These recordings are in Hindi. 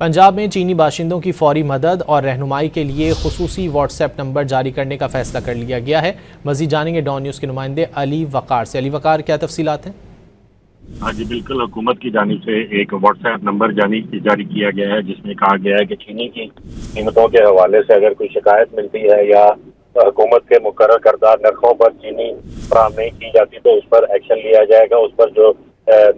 पंजाब में चीनी बाशिंदों की फौरी मदद और रहनुमाई के लिए खुसूसी व्हाट्सएप नंबर जारी करने का फैसला कर लिया गया है। मज़ीद जानेंगे डॉन न्यूज़ के नुमाइंदे अली वकार से। अली वकार, क्या तफसीलात हैं? हाँ जी, बिल्कुल। हुकूमत की जानिब से एक व्हाट्सएप नंबर जारी किया गया है, जिसमें कहा गया है कि चीनी की कीमतों के हवाले से अगर कोई शिकायत मिलती है या हुकूमत के मुकर्रर करदा नरखों पर चीनी फराहम नहीं की जाती तो उस पर एक्शन लिया जाएगा। उस पर जो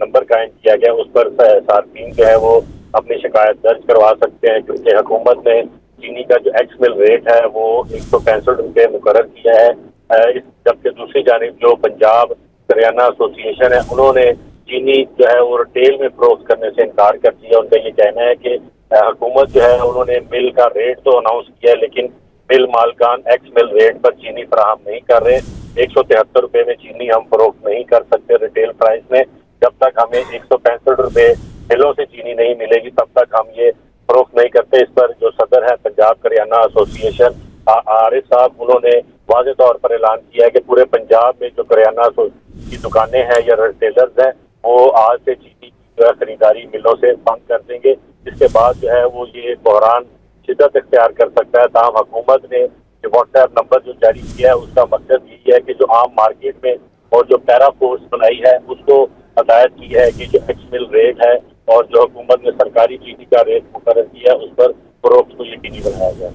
नंबर कायम किया गया उस पर सार्फिन जो है वो अपनी शिकायत दर्ज करवा सकते हैं, क्योंकि हुकूमत ने चीनी का जो एक्स मिल रेट है वो 165 रुपये मुकर्रर किया है। जबकि दूसरी जानिब जो पंजाब करियाना एसोसिएशन है, उन्होंने चीनी जो है वो रिटेल में फरोख्त करने से इनकार कर दिया। उनका ये कहना है कि हुकूमत जो है उन्होंने मिल का रेट तो अनाउंस किया है, लेकिन मिल मालकान एक्स मिल रेट पर चीनी फराहम नहीं कर रहे। 173 रुपये में चीनी हम फरोख्त नहीं कर सकते रिटेल प्राइस में। जब तक हमें 165 रुपये मिलों से चीनी नहीं मिलेगी तब तक हम ये फरोख्त नहीं करते। इस पर जो सदर है पंजाब करियाना एसोसिएशन आरिफ साहब, उन्होंने वाज़े तौर पर ऐलान किया है कि पूरे पंजाब में जो करियाना की दुकानें हैं या रिटेलर्स हैं वो आज से चीनी की जो है खरीदारी मिलों से बंद कर देंगे। इसके बाद जो है वो ये बहरान शिद्दत इख्तियार कर सकता है। ताहम हुकूमत ने जो व्हाट्सएप नंबर जो जारी किया है उसका मकसद यही है कि जो आम मार्केट में और जो पैरा फोर्स बनाई है उसको हदायत की है कि जो एक्स मिल रेट है और जो हुकूमत ने सरकारी चीनी का रेट मुकर्रर किया है उस पर फरोख्त को यकीनी बनाया जाए।